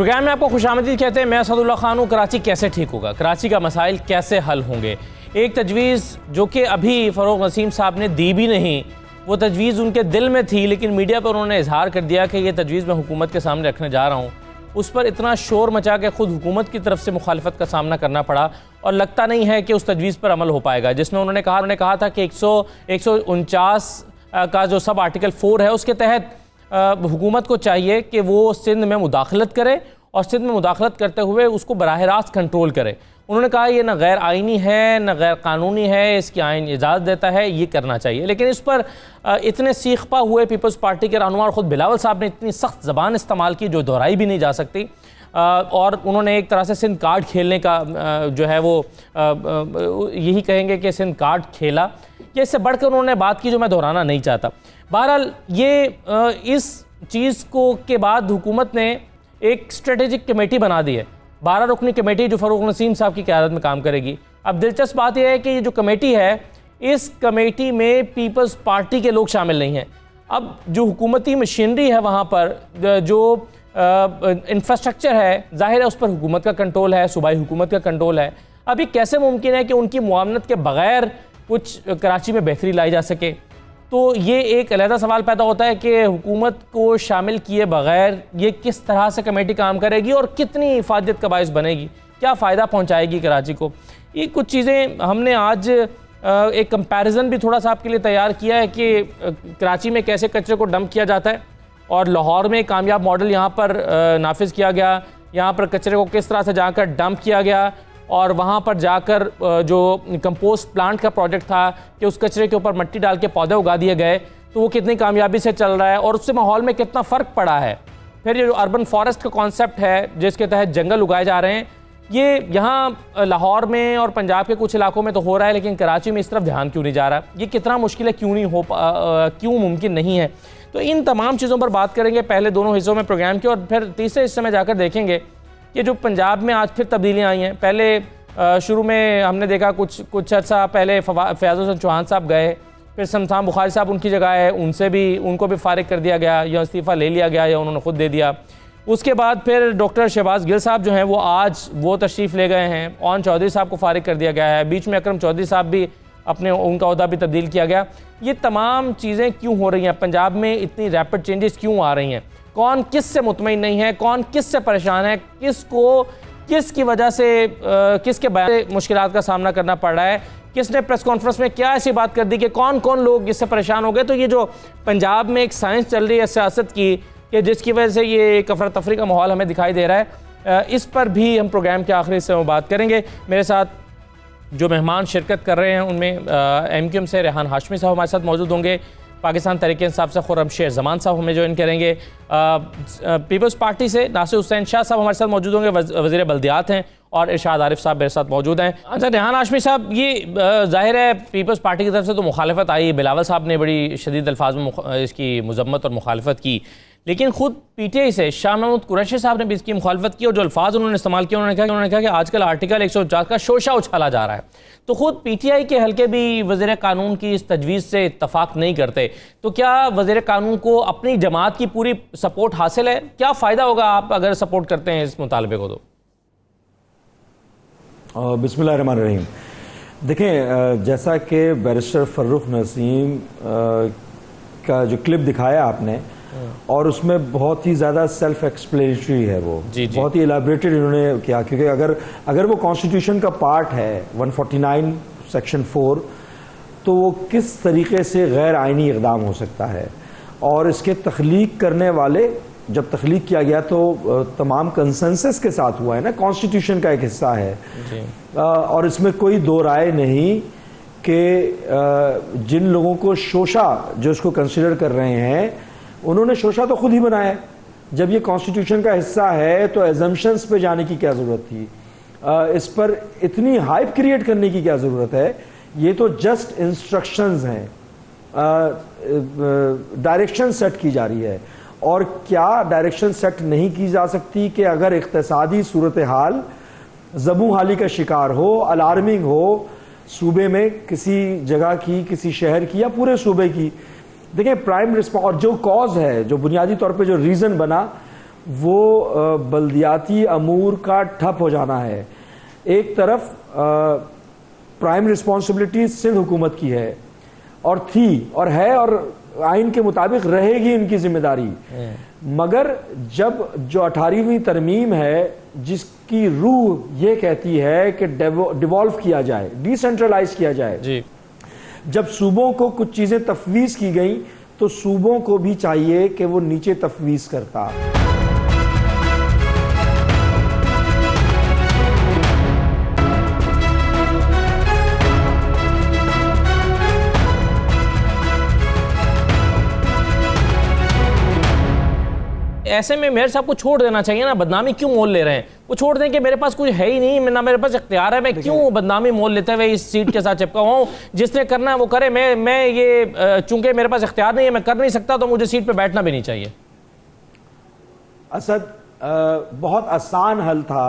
Programme में आपको खुशामदीद कहते हैं। मैं असदुल्ला खान हूँ। कराची कैसे ठीक होगा, कराची का मसाइल कैसे हल होंगे, एक तजवीज़ जो कि अभी फ़रोग़ नसीम साहब ने दी भी नहीं, वो तजवीज़ उनके दिल में थी लेकिन मीडिया पर उन्होंने इजहार कर दिया कि ये तजवीज़ मैं हुकूमत के सामने रखने जा रहा हूँ। उस पर इतना शोर मचा के ख़ुद हुकूमत की तरफ से मुखालफत का सामना करना पड़ा और लगता नहीं है कि उस तजवीज़ पर अमल हो पाएगा, जिसमें उन्होंने कहा था कि 149 का जो सब आर्टिकल 4 है उसके तहत हुकूमत को चाहिए कि वो सिंध में मुदाखलत करे और सिंध में मुदाखलत करते हुए उसको बराह रास्त कंट्रोल करे। उन्होंने कहा ये न गैर आइनी है न गैर कानूनी है, इसकी आइन इजाज़त देता है, ये करना चाहिए। लेकिन इस पर इतने सीखपा हुए पीपल्स पार्टी के रहनुमा और ख़ुद बिलावल साहब ने इतनी सख्त ज़बान इस्तेमाल की जो दोहराई भी नहीं जा सकती, और उन्होंने एक तरह से सिंध कार्ड खेलने का जो है वो यही कहेंगे कि सिंध कार्ड खेला, या इससे बढ़कर उन्होंने बात की जो मैं दोहराना नहीं चाहता। बहरहाल ये इस चीज़ को के बाद हुकूमत ने एक स्ट्रेटेजिक कमेटी बना दी है, 12 रुकनी कमेटी जो फ़रोग़ नसीम साहब की क़यादत में काम करेगी। अब दिलचस्प बात यह है कि ये जो कमेटी है, इस कमेटी में पीपल्स पार्टी के लोग शामिल नहीं हैं। अब जो हुकूमती मशीनरी है वहाँ पर, जो इंफ्रास्ट्रक्चर है, ज़ाहिर है उस पर हुकूमत का कंट्रोल है, सूबाई हुकूमत का कंट्रोल है। अभी कैसे मुमकिन है कि उनकी मुआवनत के बग़ैर कुछ कराची में बेहतरी लाई जा सके? तो ये एक अलहदा सवाल पैदा होता है कि हुकूमत को शामिल किए बग़ैर ये किस तरह से कमेटी काम करेगी और कितनी इफादत का बायस बनेगी, क्या फ़ायदा पहुँचाएगी कराची को। ये कुछ चीज़ें हमने आज एक कंपैरिजन भी थोड़ा सा आपके लिए तैयार किया है कि कराची में कैसे कचरे को डंप किया जाता है और लाहौर में कामयाब मॉडल यहाँ पर नाफिज किया गया, यहाँ पर कचरे को किस तरह से जाकर डंप किया गया और वहाँ पर जाकर जो कंपोस्ट प्लांट का प्रोजेक्ट था कि उस कचरे के ऊपर मिट्टी डाल के पौधे उगा दिए गए, तो वो कितनी कामयाबी से चल रहा है और उससे माहौल में कितना फ़र्क पड़ा है। फिर ये जो अर्बन फॉरेस्ट का कॉन्सेप्ट है जिसके तहत जंगल उगाए जा रहे हैं, ये यहाँ लाहौर में और पंजाब के कुछ इलाकों में तो हो रहा है, लेकिन कराची में इस तरफ ध्यान क्यों नहीं जा रहा, ये कितना मुश्किल है, क्यों मुमकिन नहीं है। तो इन तमाम चीज़ों पर बात करेंगे पहले दोनों हिस्सों में प्रोग्राम के, और फिर तीसरे हिस्से में जाकर देखेंगे कि जो पंजाब में आज फिर तब्दीलियाँ आई हैं। पहले शुरू में हमने देखा कुछ अर्सा पहले फयाज़ हुसैन चौहान साहब गए, फिर शमशान बुखारी साहब उनकी जगह है, उनको भी फारिग कर दिया गया या इस्तीफ़ा ले लिया गया या उन्होंने ख़ुद दे दिया। उसके बाद फिर डॉक्टर शहबाज गिल साहब जो हैं वो आज वो तशरीफ़ ले गए हैं, ओन चौधरी साहब को फारिग कर दिया गया है, बीच में अकरम चौधरी साहब भी उनका ओहदा भी तब्दील किया गया। ये तमाम चीज़ें क्यों हो रही हैं पंजाब में, इतनी रैपिड चेंजेस क्यों आ रही हैं, कौन किस से मुतमईन नहीं है, कौन किस से परेशान है, किसकी वजह से किसके बयान मुश्किलात का सामना करना पड़ रहा है, किसने प्रेस कॉन्फ्रेंस में क्या ऐसी बात कर दी कि कौन कौन लोग इससे परेशान हो गए। तो ये जो पंजाब में एक साइंस चल रही है सियासत की कि जिसकी वजह से ये एक अफरा तफरी का माहौल हमें दिखाई दे रहा है, इस पर भी हम प्रोग्राम के आखिरी हिस्से में बात करेंगे। मेरे साथ जो मेहमान शिरकत कर रहे हैं उनमें MQM से रेहान हाशमी साहब हमारे साथ मौजूद होंगे, पाकिस्तान तहरीक-ए-इंसाफ से खुर्रम-शेर ज़मान साहब हमें ज्वाइन करेंगे, पीपल्स पार्टी से नासिर हुसैन शाह साहब हमारे साथ मौजूद होंगे, वज़ीर बल्दियात हैं, और इरशाद आरिफ साहब मेरे साथ मौजूद हैं। अच्छा रेहान हाशमी साहब, ये ज़ाहिर है पीपल्स पार्टी की तरफ से तो मुखालफत आई, बिलावल साहब ने बड़ी शदीद अल्फाज में इसकी मजम्मत और मुखालफत की, लेकिन ख़ुद PTI से शाह महमूद कुरैशी साहब ने भी इसकी मुखालफत की और जो अल्फाज उन्होंने इस्तेमाल किया, उन्होंने कहा कि आजकल आर्टिकल 149 का शोशा उछाला जा रहा है। तो ख़ुद PTI के हल्के भी वज़ीर कानून की इस तजवीज़ से इत्तफाक नहीं करते, तो क्या वज़ीर कानून को अपनी जमात की पूरी सपोर्ट हासिल है? क्या फ़ायदा होगा आप अगर सपोर्ट करते हैं इस मुतालबे को? तो बिस्मिल्लाहिर्रहमानिर्रहीम। देखें, जैसा कि बैरिस्टर फ़र्रुख नसीम का जो क्लिप दिखाया आपने, और उसमें बहुत ही ज़्यादा सेल्फ एक्सप्लेनेटरी है, वो बहुत ही एलाबरेटेड इन्होंने किया, क्योंकि अगर वो कॉन्स्टिट्यूशन का पार्ट है 149 सेक्शन 4, तो वो किस तरीके से गैर आइनी इक़दाम हो सकता है। और इसके तख्लीक करने वाले, जब तख्लीक किया गया तो तमाम कंसेंसस के साथ हुआ है ना, कॉन्स्टिट्यूशन का एक हिस्सा है, और इसमें कोई दो राय नहीं कि जिन लोगों को शोशा जो इसको कंसिडर कर रहे हैं, उन्होंने शोशा तो खुद ही बनाया है। जब ये कॉन्स्टिट्यूशन का हिस्सा है तो एजम्पशंस पे जाने की क्या ज़रूरत थी, इस पर इतनी हाइप क्रिएट करने की क्या ज़रूरत है। ये तो जस्ट इंस्ट्रक्शंस हैं, डायरेक्शन सेट की जा रही है। और क्या डायरेक्शन सेट नहीं की जा सकती कि अगर इक़्तिसादी सूरत हाल ज़बू हाली का शिकार हो, अलार्मिंग हो सूबे में, किसी जगह की, किसी शहर की या पूरे सूबे की, देखिए प्राइम रिस्पॉन्स और जो कॉज है, जो बुनियादी तौर पे जो रीज़न बना, वो बल्दियाती अमूर का ठप हो जाना है। एक तरफ प्राइम रिस्पॉन्सिबिलिटी सिंध हुकूमत की है और थी और है और आइन के मुताबिक रहेगी इनकी जिम्मेदारी, मगर जब जो 18वीं तरमीम है जिसकी रूह ये कहती है कि डिवॉल्व किया जाए, डिसेंट्रलाइज किया जाए जी। जब सूबों को कुछ चीजें तफवीज की गई तो सूबों को भी चाहिए कि वो नीचे तफवीज करता। ऐसे में मेयर साहब को छोड़ देना चाहिए ना, बदनामी क्यों मोल ले रहे हैं? वो छोड़ दें कि मेरे पास कुछ है ही नहीं, ना मेरे पास इख्तियार है, मैं क्यों बदनामी मोल लेते हुए इस सीट के साथ चिपका हुआ हूँ। जिसने करना है वो करे, मैं ये चूंकि मेरे पास इख्तियार नहीं है, मैं कर नहीं सकता, तो मुझे सीट पे बैठना भी नहीं चाहिए। असद, बहुत आसान हल था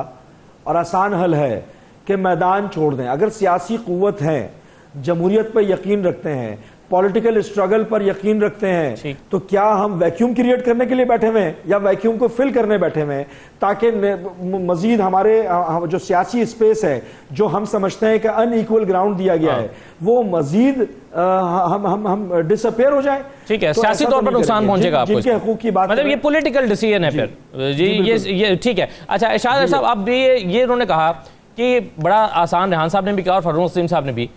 और आसान हल है कि मैदान छोड़ दें। अगर सियासी कुव्वत है, जमहूरियत पर यकीन रखते हैं, पॉलिटिकल स्ट्रगल पर यकीन रखते हैं, तो क्या हम वैक्यूम क्रिएट करने के लिए बैठे हुए हैं या वैक्यूम को फिल करने बैठे हुए हैं ताकि मजीद हमारे जो सियासी स्पेस है जो हम समझते हैं कि अनइक्वल ग्राउंड दिया गया है वो मजीद हम डिसअपेयर हो जाए? ठीक है, तो सियासी तौर पर नुकसान पहुंचेगा आपको, जिनके हकूक की बात, मतलब ये पॉलिटिकल डिसीजन है फिर जी। ये ठीक है। अच्छा इरशाद साहब, अब ये उन्होंने कहा कि बड़ा आसान, रेहान साहब ने भी कहा और फर्रुख नसीम साहब ने भी,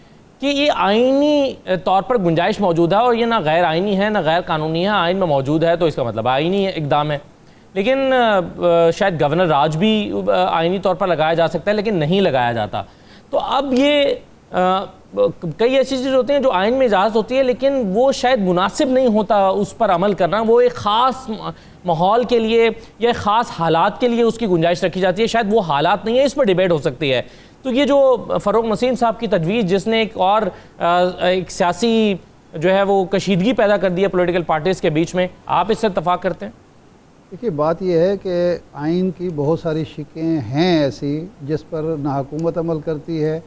कि ये आईनी तौर पर गुंजाइश मौजूद है और ये ना गैर आईनी है ना गैर कानूनी है, आइन में मौजूद है तो इसका मतलब आईनी इकदाम है। लेकिन शायद गवर्नर राज भी आईनी तौर पर लगाया जा सकता है, लेकिन नहीं लगाया जाता। तो अब ये कई ऐसी चीज़ें होती हैं जो आइन में इजाज़त होती है, लेकिन वो शायद मुनासिब नहीं होता उस पर अमल करना। वो एक ख़ास माहौल के लिए या ख़ास हालात के लिए उसकी गुंजाइश रखी जाती है, शायद वो हालात नहीं है, इस पर डिबेट हो सकती है। तो ये जो फर्रुख नसीम साहब की तजवीज़, जिसने एक सियासी जो है वो कशीदगी पैदा कर दी है पॉलिटिकल पार्टीज़ के बीच में, आप इससे इत्तफाक करते हैं? देखिए, बात यह है कि आइन की बहुत सारी शिकें हैं ऐसी जिस पर ना हुकूमत अमल करती है,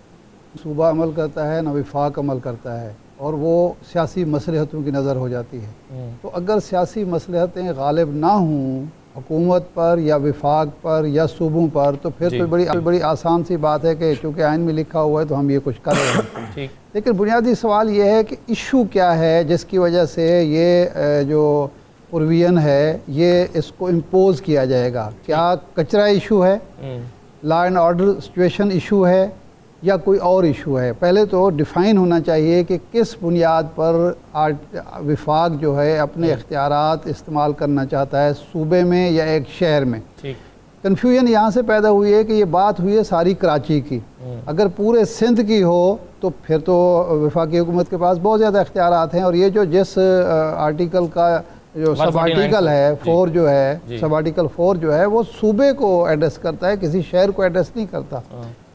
सूबा अमल करता है, ना वफाक अमल करता है, और वो सियासी मसलहतों की नज़र हो जाती है। तो अगर सियासी मसलहतें गालिब ना हों हुकूमत पर या वफाक पर या सूबों पर, तो फिर तो बड़ी आसान सी बात है कि चूँकि आइन में लिखा हुआ है तो हम ये कुछ कर रहे हैं। लेकिन बुनियादी सवाल ये है कि इशू क्या है जिसकी वजह से ये जो प्रोविजन है ये इसको इम्पोज किया जाएगा। क्या कचरा इशू है, law and order situation issue है, या कोई और इशू है? पहले तो डिफ़ाइन होना चाहिए कि किस बुनियाद पर वफाक जो है अपने इख्तियारात इस्तेमाल करना चाहता है, सूबे में या एक शहर में। कन्फ्यूजन यहाँ से पैदा हुई है कि ये बात हुई है सारी कराची की। अगर पूरे सिंध की हो तो फिर तो वफाकी हुकूमत के पास बहुत ज़्यादा इख्तियारात हैं, और ये जो जिस आर्टिकल का जो सब आर्टिकल है 4 जो है, सब आर्टिकल 4 जो है वो सूबे को एड्रेस करता है, किसी शहर को एड्रेस नहीं करता।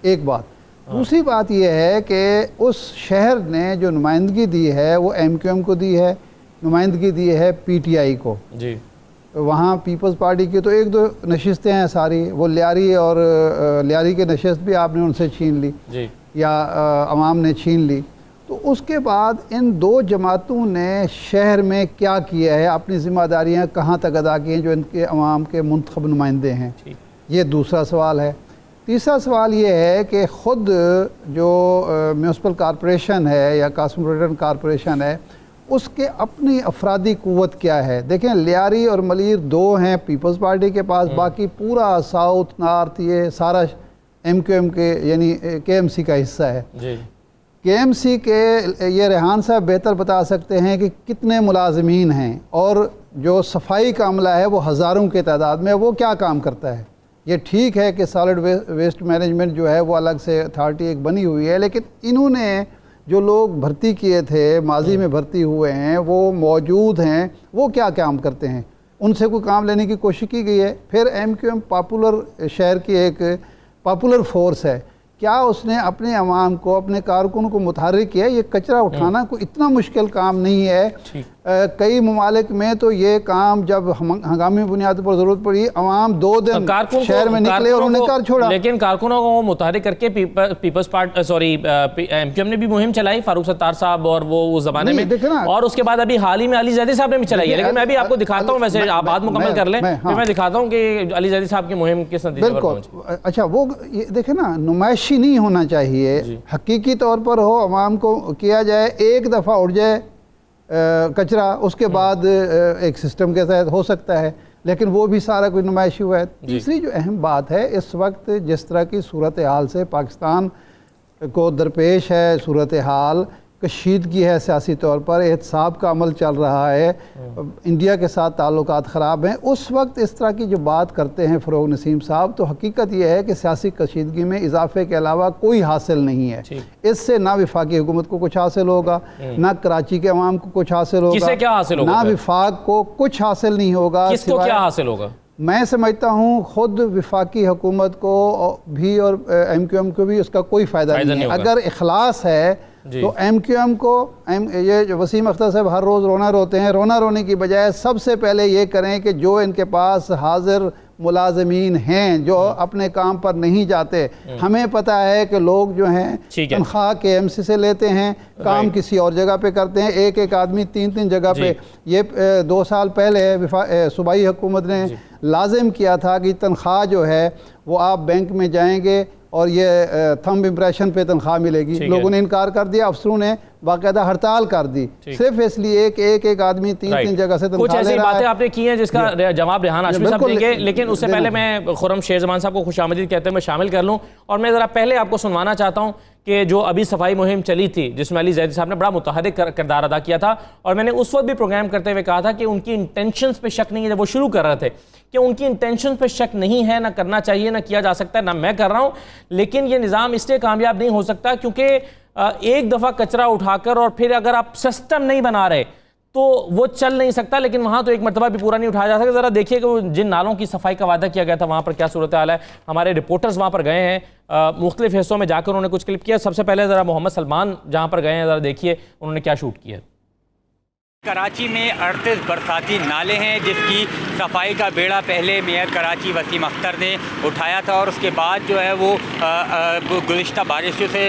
एक बात। दूसरी बात यह है कि उस शहर ने जो नुमाइंदगी दी है वो MQM को दी है, नुमाइंदगी दी है PTI को जी। तो वहाँ पीपल्स पार्टी की तो 1-2 नशिस्तें हैं सारी, वो लियारी और लियारी के नशिस्त भी आपने उनसे छीन ली जी, या अवाम ने छीन ली। तो उसके बाद इन 2 जमातों ने शहर में क्या किया है, अपनी जिम्मेदारियाँ कहाँ तक अदा की हैं जो इनके अवाम के मुंतखब नुमाइंदे हैं, ये दूसरा सवाल है। तीसरा सवाल ये है कि ख़ुद जो म्यूनसिपल कॉरपोरेशन है या कॉस्मोपॉलिटन कॉरपोरेशन है उसके अपनी अफरादी क़ुव्वत क्या है। देखें, लियारी और मलीर 2 हैं पीपल्स पार्टी के पास, बाकी पूरा साउथ नॉर्थ ये सारा MQM के यानी KMC का हिस्सा है जी। KMC के ये रेहान साहब बेहतर बता सकते हैं कि कितने मुलाजमीन हैं, और जो सफाई का अमला है वो हज़ारों के तादाद में, वो क्या काम करता है। ये ठीक है कि सॉलिड वेस्ट मैनेजमेंट जो है वो अलग से अथॉरिटी एक बनी हुई है, लेकिन इन्होंने जो लोग भर्ती किए थे, माजी में भर्ती हुए हैं, वो मौजूद हैं, वो क्या काम करते हैं, उनसे कोई काम लेने की कोशिश की गई है। फिर MQM पॉपुलर शहर की एक पॉपुलर फोर्स है, क्या उसने अपने अवाम को, अपने कारकुन को मुतहर्रिक किया? ये कचरा उठाना कोई इतना मुश्किल काम नहीं है। कई ममालिक में तो ये काम जब हंगामी बुनियाद पर ज़रूरत पड़ी, अवाम 2 दिन शहर में निकले और उन्होंने कर छोड़ा। लेकिन कारकुनों को मुतहरिक करके पीपल्स पार्टी एमक्यूएम ने भी मुहिम चलाई, फारूक सत्तार साहब और वो उस जमाने में, और उसके बाद अभी हाल ही में अली जैदी साहब ने भी चलाई है। लेकिन मैं भी आपको दिखाता हूँ, वैसे आप बात मुकम्मल कर लें, फिर मैं दिखाता हूँ कि अली जैदी साहब की मुहिम किस नतीजे पर पहुंची। अच्छा, वो देखे ना, नुमाइशी नहीं होना चाहिए, हकीकी तौर पर हो, अवाम को किया जाए, एक दफ़ा उड़ जाए कचरा, उसके बाद एक सिस्टम के तहत हो सकता है, लेकिन वो भी सारा कोई नुमाइशी हुआ है। तीसरी जो अहम बात है, इस वक्त जिस तरह की सूरत हाल से पाकिस्तान को दरपेश है, सूरत हाल कशीदगी है, सियासी तौर पर एहतसाब का अमल चल रहा है, इंडिया के साथ ताल्लुकात ख़राब हैं, उस वक्त इस तरह की जो बात करते हैं फ़रोग़ नसीम साहब, तो हकीकत यह है कि सियासी कशीदगी में इजाफे के अलावा कोई हासिल नहीं है। इससे ना वफाकी हुकूमत को कुछ हासिल होगा, ना कराची के अवाम को कुछ हासिल होगा, क्या हासिल होगा? ना वफाक को कुछ हासिल नहीं होगा। किसको क्या हासिल होगा? मैं समझता हूँ खुद वफाकी हुकूमत को भी और MQM को भी उसका कोई फ़ायदा नहीं है। अगर इखलास है तो MQM को, ये जो वसीम अख्तर साहब हर रोज़ रोना रोते हैं, रोना रोने की बजाय सबसे पहले ये करें कि जो इनके पास हाजिर मुलाजमीन हैं जो अपने काम पर नहीं जाते, हमें पता है कि लोग जो हैं तनख्वाह KMC से लेते हैं, काम किसी और जगह पे करते हैं, एक एक आदमी 3-3 जगह पे। ये 2 साल पहले सूबाई हुकूमत ने लाजिम किया था कि तनख्वाह जो है वो आप बैंक में जाएंगे और ये थंब इम्प्रेशन पे तनख्वाह मिलेगी। लोगों ने इनकार कर दिया, अफसरों ने बाकायदा हड़ताल कर दी, सिर्फ इसलिए कि एक आदमी 3-3 जगह से कुछ ऐसी बातें आपने की हैं जिसका जवाब रेहान हाशमी साहब देंगे। लेकिन उससे पहले मैं खुर्रम शेर ज़मान साहब को खुशामदीद कहते हैं मैं शामिल कर लूँ, और मैं ज़रा पहले आपको सुनवाना चाहता हूँ कि जो अभी सफाई मुहिम चली थी जिसमें अली जैदी साहब ने बड़ा मुतहरिक किरदार अदा किया था, और मैंने उस वक्त भी प्रोग्राम करते हुए कहा था कि उनकी इंटेंशंस पे शक नहीं है, जब वो शुरू कर रहे थे कि उनकी इंटेंशंस पे शक नहीं है, ना करना चाहिए, ना किया जा सकता है, ना मैं कर रहा हूँ। लेकिन ये निज़ाम इसलिए कामयाब नहीं हो सकता क्योंकि एक दफ़ा कचरा उठाकर और फिर अगर आप सिस्टम नहीं बना रहे तो वो चल नहीं सकता। लेकिन वहाँ तो एक मरतबा भी पूरा नहीं उठाया जा सकता। ज़रा देखिए कि जिन नालों की सफाई का वादा किया गया था वहाँ पर क्या सूरत हाल है। हमारे रिपोर्टर्स वहाँ पर गए हैं, मुख्तलिफ हिस्सों में जाकर उन्होंने कुछ क्लिप किया। सबसे पहले ज़रा मोहम्मद सलमान जहाँ पर गए हैं, ज़रा देखिए उन्होंने क्या शूट किया। कराची में 38 बरसाती नाले हैं जिसकी सफाई का बेड़ा पहले मेयर कराची वसीम अख्तर ने उठाया था, और उसके बाद जो है वो गुज़िश्ता बारिशों से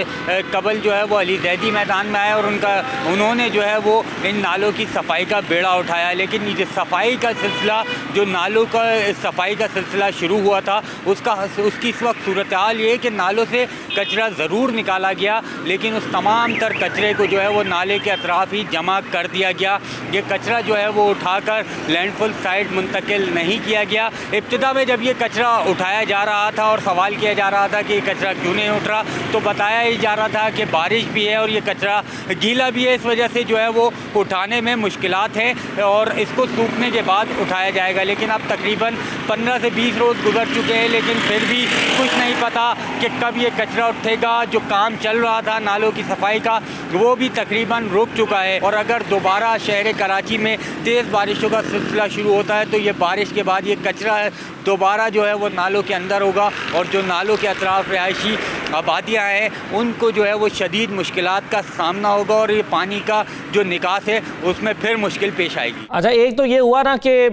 कबल जो है वो अली जैदी मैदान में आए और उन्होंने जो है वो इन नालों की सफाई का बेड़ा उठाया। लेकिन ये सफाई का सिलसिला, जो नालों का सफाई का सिलसिला शुरू हुआ था उसकी इस वक्त सूरत हाल ये कि नालों से कचरा ज़रूर निकाला गया, लेकिन उस तमाम तर कचरे को जो है वो नाले के अतराफ़ ही जमा कर दिया गया। ये कचरा जो है वो उठाकर लैंडफिल साइट मुंतकिल नहीं किया गया। इब्तिदा में जब ये कचरा उठाया जा रहा था और सवाल किया जा रहा था कि ये कचरा क्यों नहीं उठ रहा, तो बताया ही जा रहा था कि बारिश भी है और ये कचरा गीला भी है, इस वजह से जो है वो उठाने में मुश्किलात हैं और इसको सूखने के बाद उठाया जाएगा। लेकिन अब तकरीबन 15 से 20 रोज़ गुजर चुके हैं, लेकिन फिर भी कुछ नहीं पता कि कब ये कचरा उठेगा। जो काम चल रहा था नालों की सफाई का वो भी तकरीबन रुक चुका है, और अगर दोबारा शहर कराची में तेज़ बारिशों का सिलसिला शुरू होता है तो ये बारिश के बाद ये कचरा है दोबारा जो है वो नालों के अंदर होगा, और जो नालों के अतराफ़ रिहायशी आबादियाँ हैं उनको जो है वो शदीद मुश्किलात का सामना होगा, और ये पानी का जो निकास है उसमें फिर मुश्किल पेश आएगी। अच्छा, एक तो ये हुआ ना कि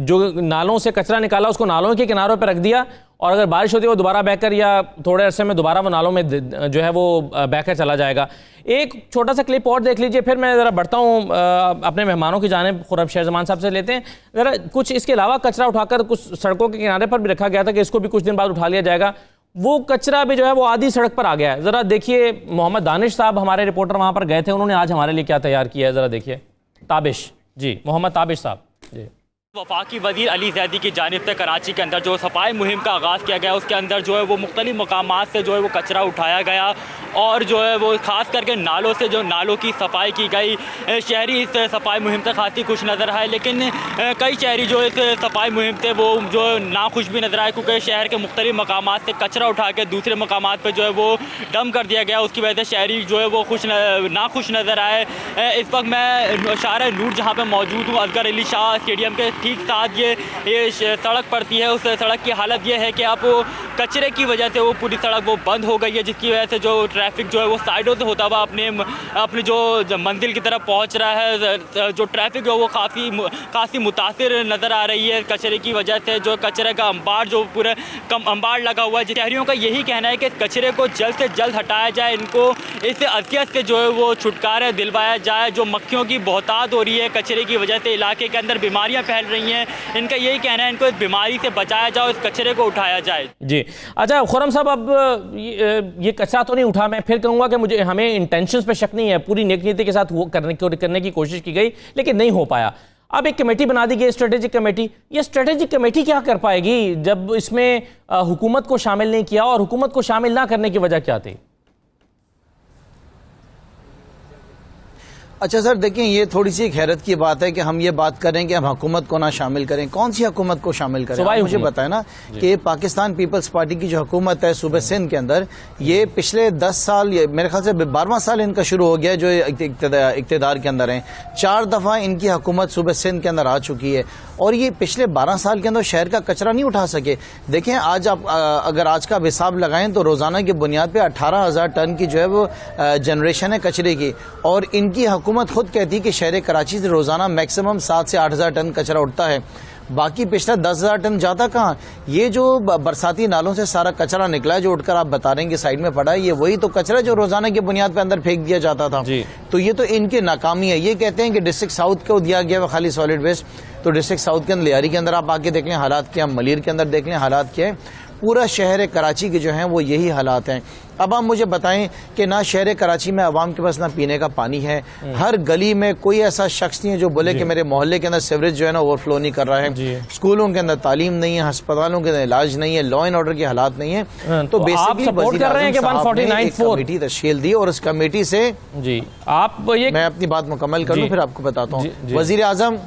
जो नालों से कचरा निकाला उसको नालों के किनारों पर रख दिया, और अगर बारिश होती है वो दोबारा बहकर या थोड़े अरसे में दोबारा वो नालों में जो है वो बहकर चला जाएगा। एक छोटा सा क्लिप और देख लीजिए, फिर मैं ज़रा बढ़ता हूँ अपने मेहमानों की जानिब। खुर्रम शेर ज़मान साहब से लेते हैं ज़रा कुछ इसके अलावा कचरा उठाकर कुछ सड़कों के किनारे पर भी रखा गया था कि इसको भी कुछ दिन बाद उठा लिया जाएगा। वो कचरा भी जो है वो आधी सड़क पर आ गया है। ज़रा देखिए, मोहम्मद दानिश साहब हमारे रिपोर्टर वहाँ पर गए थे, उन्होंने आज हमारे लिए क्या तैयार किया है, ज़रा देखिए। ताबिश जी, मोहम्मद ताबिश साहब जी। वफाकी वज़ीर अली जैदी की जानिब से कराची के अंदर जो सफाई मुहिम का आगाज़ किया गया उसके अंदर जो है वो मुख्तलिफ मकामात से जो है वो कचरा उठाया गया, और जो है वो ख़ास करके नालों से जो नालों की सफाई की गई। शहरी इस सफाई मुहिम से खासी खुश नज़र आए, लेकिन कई शहरी जो इस सफाई मुहिम से वो जो नाखुश भी नज़र आए, क्योंकि शहर के मुख्तलिफ मकामात से कचरा उठा के दूसरे मकामात पर जो है वो डंप कर दिया गया। उसकी वजह से शहरी जो है वो नाखुश नज़र आए। इस वक्त मैं शारा नूर जहाँ पर मौजूद हूँ, असगर अली शाह स्टेडियम के ठीक साथ ये सड़क पड़ती है, उस सड़क की हालत ये है कि आप कचरे की वजह से वो पूरी सड़क वो बंद हो गई है, जिसकी वजह से जो ट्रैफिक जो है वो साइडों से होता हुआ अपने जो मंजिल की तरफ पहुंच रहा है। जो ट्रैफिक है वो काफ़ी मुतासिर नज़र आ रही है कचरे की वजह से। जो कचरे का अंबार जो पूरे अंबार लगा हुआ है, शहरियों का यही कहना है कि कचरे को जल्द से जल्द हटाया जाए, इनको इस अज़ियत से जो है वो छुटकारा दिलवाया जाए। जो मक्खियों की बहुतात हो रही है कचरे की वजह से, इलाके के अंदर बीमारियां फैल रही हैं, इनका यही कहना है इनको इस बीमारी से बचाया जाए, इस कचरे को उठाया जाए। जी अच्छा खुर्रम साहब, अब ये कचरा तो नहीं उठा, मैं फिर कहूँगा कि हमें इंटेंशंस पे शक नहीं है, पूरी नेक नीति के साथ वो करने की कोशिश की गई लेकिन नहीं हो पाया। अब एक कमेटी बना दी गई, स्ट्रेटेजिक कमेटी। ये स्ट्रेटेजिक कमेटी क्या कर पाएगी जब इसमें हुकूमत को शामिल नहीं किया, और हुकूमत को शामिल ना करने की वजह क्या थी? अच्छा सर, देखिए ये थोड़ी सी हैरत की बात है कि हम ये बात करें कि हम हुकूमत को ना शामिल करें। कौन सी हुकूमत को शामिल करें? मुझे बताएं ना कि पाकिस्तान पीपल्स पार्टी की जो हुकूमत है सूबे सिंध के अंदर, ये पिछले 10 साल, मेरे ख्याल से 12वां साल इनका शुरू हो गया है जो इक्तिदार के अंदर है। 4 दफ़ा इनकी हुकूमत सूबे सिंध के अंदर आ चुकी है और ये पिछले 12 साल के अंदर शहर का कचरा नहीं उठा सके। देखें आज आप अगर आज का हिसाब लगाएं तो रोजाना की बुनियाद पे 18,000 टन की जो है वो जनरेशन है कचरे की, और इनकी हुकूमत खुद कहती है कि शहर कराची से रोजाना मैक्सिमम 7 से 8,000 टन कचरा उठता है। बाकी पिछला 10,000 टन जाता कहाँ? ये जो बरसाती नालों से सारा कचरा निकला है जो उठकर आप बता रहे हैं कि साइड में पड़ा है, ये वही तो कचरा जो रोजाना की बुनियाद पे अंदर फेंक दिया जाता था। तो ये तो इनकी नाकामी है। ये कहते हैं कि डिस्ट्रिक्ट साउथ को दिया गया खाली सॉलिड वेस्ट, तो डिस्ट्रिक्ट साउथ के अंदर लियारी के अंदर आप आके देख लें हालात क्या, मलीर के अंदर देख लें हालात क्या है। पूरा शहर कराची के जो हैं वो यही हालात हैं। अब आप मुझे बताएं कि ना शहर कराची में आवाम के पास ना पीने का पानी है, हर गली में कोई ऐसा शख्स नहीं है जो बोले कि मेरे मोहल्ले के अंदर सीवरेज जो है ना ओवरफ्लो नहीं कर रहा है, स्कूलों के अंदर तालीम नहीं है, अस्पतालों के अंदर इलाज नहीं है, लॉ एंड ऑर्डर के हालात नहीं है। तो बेसिकली कमेटी तश्कील दी और उस कमेटी से जी आप मैं अपनी बात मुकम्मल कर लूं फिर आपको बताता हूँ।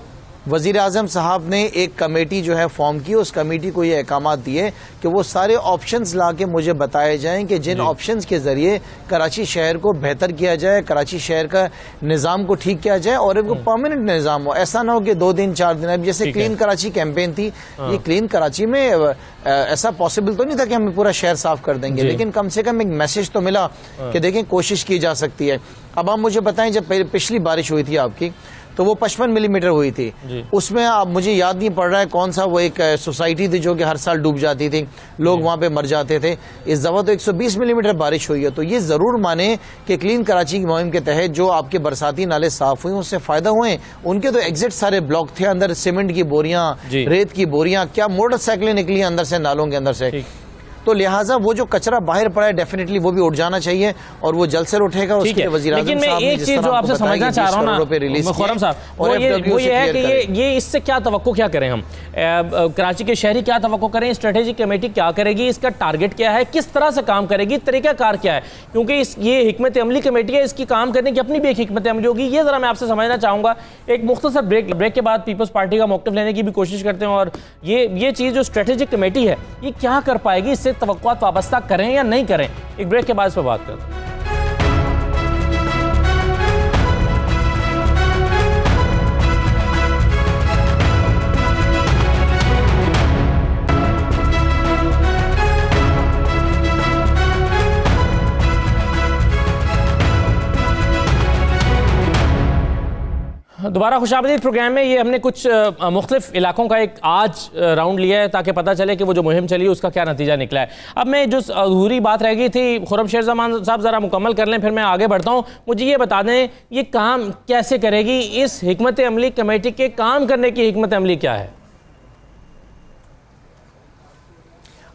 वजीर आजम साहब ने एक कमेटी जो है फॉर्म की, उस कमेटी को ये अहकाम दिए कि वो सारे ऑप्शंस ला के मुझे बताए जाएं कि जिन ऑप्शंस के जरिए कराची शहर को बेहतर किया जाए, कराची शहर का निज़ाम को ठीक किया जाए और एक परमानेंट निज़ाम हो। ऐसा ना हो कि 2 दिन 4 दिन। अब जैसे क्लीन कराची कैंपेन थी, ये क्लीन कराची में ऐसा पॉसिबल तो नहीं था कि हम पूरा शहर साफ कर देंगे, लेकिन कम से कम एक मैसेज तो मिला कि देखें कोशिश की जा सकती है। अब आप मुझे बताएं जब पिछली बारिश हुई थी आपकी तो वो 55 मिलीमीटर हुई थी, उसमें अब मुझे याद नहीं पड़ रहा है कौन सा वो एक सोसाइटी थी जो कि हर साल डूब जाती थी, लोग वहां पे मर जाते थे। इस दफा तो 120 मिलीमीटर बारिश हुई है। तो ये जरूर माने कि क्लीन कराची की मुहिम के तहत जो आपके बरसाती नाले साफ हुए उससे फायदा हुए। उनके तो एग्जिट सारे ब्लॉक थे, अंदर सीमेंट की बोरियां, रेत की बोरियां, क्या मोटरसाइकिलें निकली अंदर से नालों के अंदर से। तो लिहाजा वो जो कचरा बाहर पड़ा है डेफिनेटली वो भी उठ जाना चाहिए और वो जल्द से उठेगा। उसके वज़ीर आज़म लेकिन मैं एक चीज जो आपसे समझना चाह रहा हूं ना खुर्रम साहब, वो ये है कि ये इससे क्या तवक्को क्या करें हम, कराची के शहरी क्या तवक्को करें, स्ट्रेटेजिक कमेटी क्या करेगी, इसका टारगेट क्या है, किस तरह से काम करेगी, तरीकाकार क्या है? क्योंकि ये हिकमत अमली कमेटी है, इसकी काम करने की अपनी भी एक हिकमत अमली होगी। ये जरा मैं आपसे समझना चाहूंगा। एक मुख्तसर ब्रेक के बाद पीपल्स पार्टी का मौक़िफ़ लेने की भी कोशिश करते हैं और ये चीज़ जो स्ट्रेटेजिक कमेटी है ये क्या कर पाएगी, इससे तवक्कुआत वाबस्ता करें या नहीं करें? एक ब्रेक के बाद इस पर बात करते हैं। दोबारा खुशामदीद प्रोग्राम में। ये हमने कुछ मुख्तलिफ इलाकों का एक आज राउंड लिया है ताकि पता चले कि वो जो मुहिम चली उसका क्या नतीजा निकला है। अब मैं जो अधूरी बात रह गई थी खुर्रम शेर ज़मान साहब ज़रा मुकम्मल कर लें, फिर मैं आगे बढ़ता हूँ। मुझे ये बता दें ये काम कैसे करेगी, इस हिकमत अमली कमेटी के काम करने की हिकमत अमली क्या है?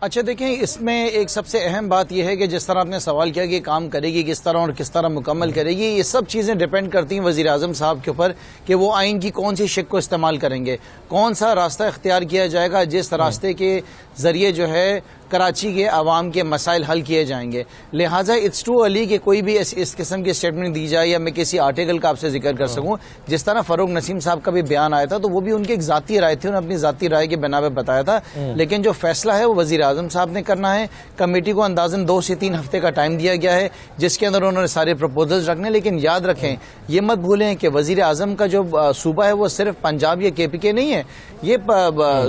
अच्छा देखें, इसमें एक सबसे अहम बात यह है कि जिस तरह आपने सवाल किया कि काम करेगी किस तरह और किस तरह मुकम्मल करेगी, ये सब चीज़ें डिपेंड करती हैं वज़ीर आज़म साहब के ऊपर कि वो आइन की कौन सी शिक को इस्तेमाल करेंगे, कौन सा रास्ता इख्तियार किया जाएगा जिस रास्ते के ज़रिए जो है कराची के आवाम के मसाइल हल किए जाएंगे। लिहाजा इट्स टू अर्ली कि कोई भी इस किस्म की स्टेटमेंट दी जाए या मैं किसी आर्टिकल का आपसे जिक्र कर सकूं। जिस तरह फरूक नसीम साहब का भी बयान आया था तो वो भी उनकी एक जाती राय थी, उन्होंने अपनी जाती राय के बिना पे बताया था, लेकिन जो फैसला है वो वजीर आजम साहब ने करना है। कमेटी को अंदाजन 2 से 3 हफ्ते का टाइम दिया गया है जिसके अंदर उन्होंने सारे प्रपोजल्स रखने। लेकिन याद रखें, ये मत भूलें कि वजीर आजम का जो सूबा है वो सिर्फ पंजाब या KPK नहीं है, ये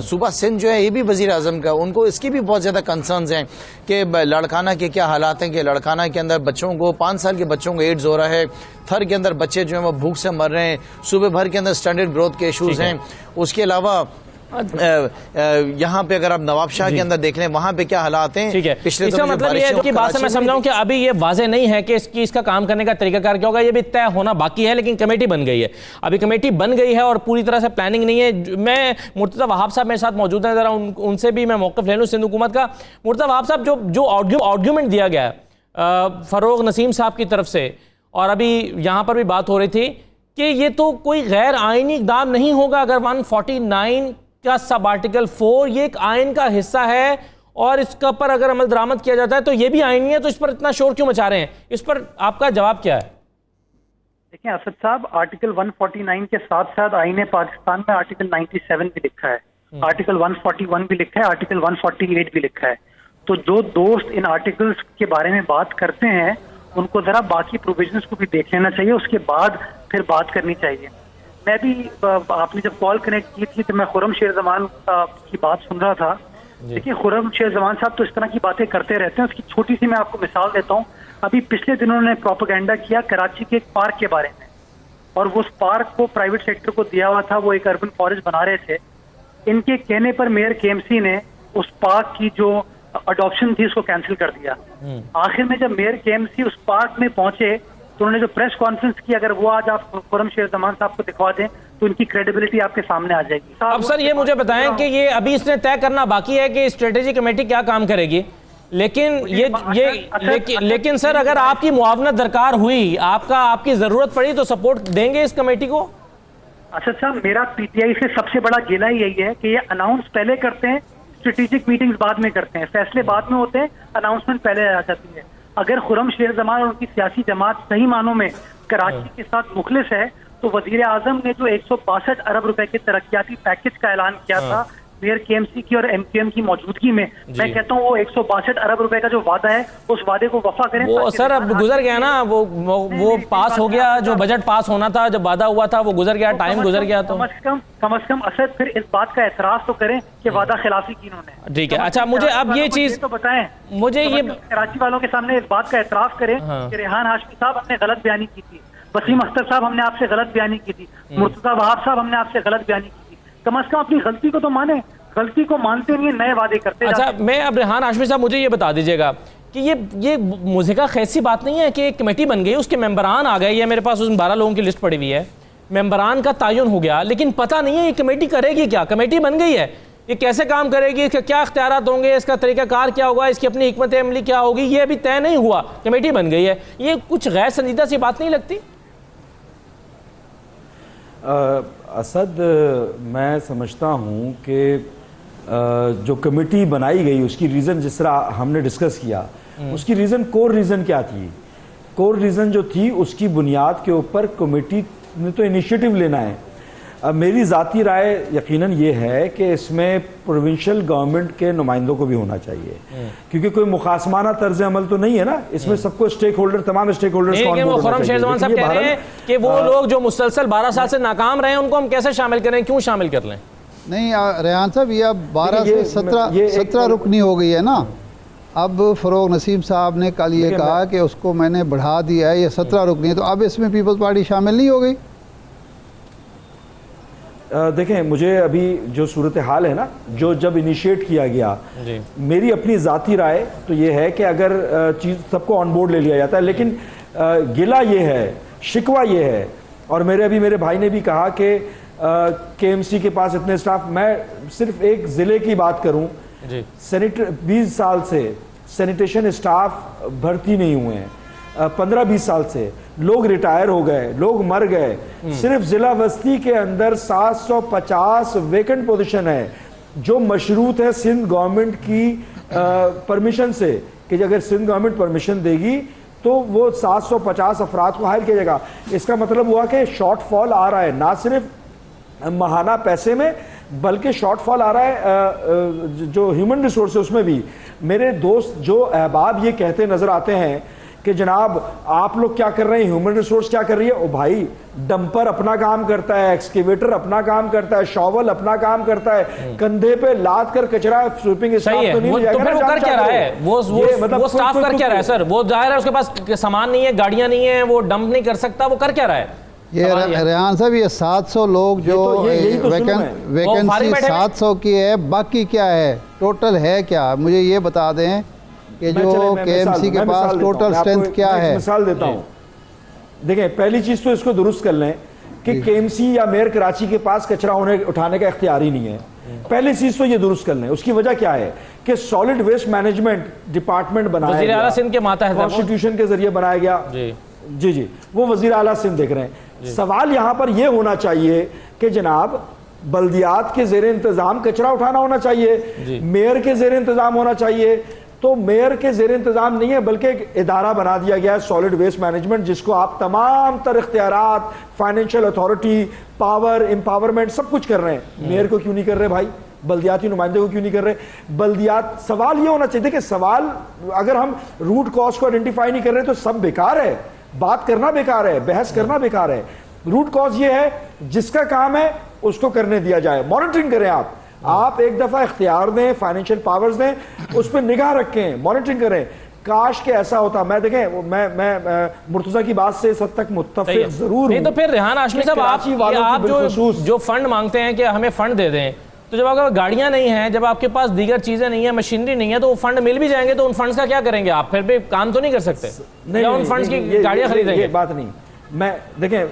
सूबा सिंध जो है ये भी वजीर आजम का, उनको इसकी भी बहुत ज्यादा कंसर्न्स हैं कि लड़काना के क्या हालात हैं कि लड़काना के अंदर बच्चों को 5 साल के बच्चों को एड्स हो रहा है, थर के अंदर बच्चे जो हैं वो भूख से मर रहे हैं, सूबे भर के अंदर स्टैंडर्ड ग्रोथ के इशूज हैं। उसके अलावा यहाँ पे अगर आप नवाबशाह के अंदर देख लें वहां पे क्या हालात हैं। ठीक है, पिछले इसका मतलब ये है कि बात से मैं समझाऊं कि अभी ये वाजे नहीं है कि इसका काम करने का तरीकाकार क्या होगा, ये भी तय होना बाकी है। लेकिन कमेटी बन गई है, अभी कमेटी बन गई है और पूरी तरह से प्लानिंग नहीं है। मैं मुर्तज़ा वहाब साहब मेरे साथ मौजूद हैं, जरा उनसे भी मैं मौक़िफ़ ले लूँ सिंध हुकूमत का। मुर्तज़ा वहाब साहब, जो आर्ग्यूमेंट दिया गया फ़रूक नसीम साहब की तरफ से, और अभी यहाँ पर भी बात हो रही थी कि ये तो कोई गैर आइनी इक़दाम नहीं होगा अगर 149 का सब आर्टिकल 4 ये एक आइन का हिस्सा है और इसका पर अगर अमल दरामद किया जाता है तो ये भी आइनी है, तो इस पर इतना शोर क्यों मचा रहे हैं? इस पर आपका जवाब क्या है? देखिए असद साहब, आर्टिकल 149 के साथ साथ आईन पाकिस्तान में आर्टिकल 97 भी लिखा है, आर्टिकल 141 भी लिखा है, आर्टिकल 148 भी लिखा है। तो जो दोस्त इन आर्टिकल्स के बारे में बात करते हैं उनको जरा बाकी प्रोविजंस को भी देख लेना चाहिए, उसके बाद फिर बात करनी चाहिए। मैं भी आपने जब कॉल कनेक्ट की थी तो मैं खुर्रम शेर जमान की बात सुन रहा था। देखिए खुर्रम शेर जमान साहब तो इस तरह की बातें करते रहते हैं। उसकी छोटी सी मैं आपको मिसाल देता हूँ। अभी पिछले दिनों उन्होंने प्रोपेगेंडा किया कराची के एक पार्क के बारे में, और वो उस पार्क को प्राइवेट सेक्टर को दिया हुआ था, वो एक अर्बन फॉरेस्ट बना रहे थे। इनके कहने पर मेयर KMC ने उस पार्क की जो अडॉप्शन थी उसको कैंसिल कर दिया। आखिर में जब मेयर KMC उस पार्क में पहुंचे तो उन्होंने जो प्रेस कॉन्फ्रेंस की, अगर वो आज आप खुर्रम शेर जमान साहब को दिखवा दें तो उनकी क्रेडिबिलिटी आपके सामने आ जाएगी। अब सर ये मुझे बताएं कि ये अभी इसने तय करना बाकी है कि स्ट्रेटेजी कमेटी क्या काम करेगी, लेकिन सर अगर आपकी मुआवनत दरकार हुई, आपकी जरूरत पड़ी तो सपोर्ट देंगे इस कमेटी को? अच्छा साहब, मेरा PTI से सबसे बड़ा गिला यही है कि ये अनाउंस पहले करते हैं, स्ट्रेटेजिक मीटिंग्स बाद में करते हैं, फैसले बाद में होते हैं, अनाउंसमेंट पहले आ जाती है। अगर खुर्रम शेर जमान और उनकी सियासी जमात सही मानों में कराची के साथ मुखलिस है तो वजीर आजम ने जो 162 अरब रुपए के तरक्याती पैकेज का ऐलान किया था मेयर KMC की और MQM की मौजूदगी में, मैं कहता हूँ वो 162 अरब रुपए का जो वादा है उस वादे को वफा करें। वो सर अब गुजर गया ना, वो पास हो गया, जो बजट पास होना था, जब वादा हुआ था वो गुजर गया, टाइम गुजर गया। तो कम से कम असद फिर इस बात का एतराज तो करें कि वादा खिलाफी की इन्होंने। ठीक है, अच्छा मुझे अब ये चीज तो बताएं, मुझे ये कराची वालों के सामने इस बात का एतराफ करें कि रेहान हाशमी साहब हमने गलत बयानी की थी, वसीम अख्तर साहब हमने आपसे गलत बयानी की थी, मुर्तज़ा वहाब साहब हमने आपसे गलत बयानी की थी। कम से कम अपनी गलती को तो माने, गलती को मानते नहीं, नए वादे करते। अच्छा मैं अब रेहान हाशमी साहब मुझे ये बता दीजिएगा कि ये मुझे खैसी बात नहीं है कि एक कमेटी बन गई, उसके मेंबरान आ गए, ये मेरे पास उसमें 12 लोगों की लिस्ट पड़ी हुई है, मेंबरान का तयन हो गया, लेकिन पता नहीं है ये कमेटी करेगी क्या। कमेटी बन गई है, ये कैसे काम करेगी, इसके क्या इख्तियारात होंगे, इसका तरीकाकार क्या होगा, इसकी अपनी हिकमत अमली क्या होगी, ये अभी तय नहीं हुआ, कमेटी बन गई है। ये कुछ गैर संजीदा सी बात नहीं लगती? असद, मैं समझता हूँ कि जो कमेटी बनाई गई उसकी रीज़न, जिस तरह हमने डिस्कस किया, उसकी रीज़न, कोर रीज़न क्या थी? कोर रीज़न जो थी उसकी बुनियाद के ऊपर कमेटी ने तो इनिशिएटिव लेना है। अब मेरी ज़ाती राय यकीनन ये है कि इसमें प्रोविंशियल गवर्नमेंट के नुमाइंदों को भी होना चाहिए, क्योंकि कोई मुखासमाना तर्ज अमल तो नहीं है ना, इसमें सबको स्टेक होल्डर, तमाम स्टेक होल्डर्स को वो खुर्रम शेर जमान साहब कह रहे हैं कि वो लोग जो मुसलसल 12 साल से नाकाम रहे हैं उनको हम कैसे शामिल करें, क्यों शामिल कर लें? नहीं रेहान साहब, ये अब 12 से 17 रुकनी हो गई है ना। अब फरूक नसीम साहब ने कल ये कहा कि उसको मैंने बढ़ा दिया है, ये 17 रुकनी है, तो अब इसमें पीपल्स पार्टी शामिल नहीं हो गई। देखें, मुझे अभी जो सूरत हाल है ना, जो जब इनिशिएट किया गया, मेरी अपनी ज़ाती राय तो ये है कि अगर चीज़ सबको ऑन बोर्ड ले लिया जाता है, लेकिन गिला ये है, शिकवा ये है, और मेरे भाई ने भी कहा कि KMC के पास इतने स्टाफ, मैं सिर्फ एक ज़िले की बात करूं, 20 साल से सैनिटेशन स्टाफ भर्ती नहीं हुए हैं, 15-20 साल से लोग रिटायर हो गए, लोग मर गए। सिर्फ जिला बस्ती के अंदर 750 वेकेंट पोजीशन है, जो मशरूत है सिंध गवर्नमेंट की परमिशन से, कि अगर सिंध गवर्नमेंट परमिशन देगी तो वो 750 अफराद को हायर किया जाएगा। इसका मतलब हुआ कि शॉर्टफॉल आ रहा है, ना सिर्फ माहाना पैसे में बल्कि शॉर्टफॉल आ रहा है जो ह्यूमन रिसोर्स है उसमें भी। मेरे दोस्त जो अहबाब ये कहते नजर आते हैं कि जनाब आप लोग क्या कर रहे हैं, ह्यूमन रिसोर्स क्या कर रही है। ओ भाई, डंपर अपना काम करता है, एक्सकेवेटर अपना काम करता है, शॉवल अपना काम करता है, कंधे पे लाद कर कचरा स्वीपिंग सही है। तो नहीं वो जाएगा फिर ना, वो कर क्या रहा है, वो स्टाफ कर क्या रहा है सर? वो जाहिर है उसके पास सामान नहीं है, गाड़ियां नहीं है, वो डंप नहीं कर सकता, वो कर क्या रहा है? ये रेहान साहब, ये 700 लोग जो वैकेंसी 700 की है, बाकी क्या है, टोटल है क्या? मुझे ये बता दें कि जो KMC के पास टोटल स्ट्रेंथ क्या है। मिसाल देता हूं, देखें, पहली चीज तो इसको दुरुस्त कर लें कि KMC या मेयर कराची के पास कचरा उठाने का इख्तियार ही नहीं है। पहली चीज तो ये दुरुस्त कर लें। उसकी वजह क्या है कि सॉलिड वेस्ट मैनेजमेंट डिपार्टमेंट बनाया वज़ीर आला सिंध के मातहत कॉन्स्टिट्यूशन के जरिए बनाया गया। जी, वो वज़ीर आला सिंध देख रहे हैं। सवाल यहां पर यह होना चाहिए कि जनाब बल्दियात के ज़ेरे इंतजाम कचरा उठाना होना चाहिए, मेयर के ज़ेरे इंतजाम होना चाहिए। तो मेयर के ज़ेरे इंतजाम नहीं है बल्कि एक इदारा बना दिया गया है सॉलिड वेस्ट मैनेजमेंट, जिसको आप तमाम तर इख्तियारात, फाइनेंशियल अथॉरिटी, पावर, एम्पावरमेंट सब कुछ कर रहे हैं। मेयर को क्यों नहीं कर रहे भाई? बल्दियाती नुमाइंदे को क्यों नहीं कर रहे? बल्दियात, सवाल ये होना चाहिए कि सवाल, अगर हम रूट कॉज को आइडेंटिफाई नहीं कर रहे तो सब बेकार है, बात करना बेकार है, बहस करना बेकार है। रूट कॉज ये है, जिसका काम है उसको करने दिया जाए। मॉनिटरिंग करें आप एक दफा इख्तियार दें, फाइनेंशियल पावर्स दें, उस पर निगाह रखें, मॉनिटरिंग करें। काश के ऐसा होता। मैं देखें, मैं मुर्तजा की बात से इस हद तक मुत्तफिक जरूर नहीं। तो फिर रेहान हाशमी साहब, आप जो फंड मांगते हैं कि हमें फंड दे दें, तो जब आपके गाड़ियां नहीं हैं, जब आपके पास दीगर चीजें नहीं है, मशीनरी नहीं है, तो वो फंड मिल भी जाएंगे तो उन फंड्स का क्या करेंगे आप? फिर भी काम तो नहीं कर सकते? नहीं, उन फंड्स की गाड़ियां खरीदेंगे? बात नहीं। मैं देखें,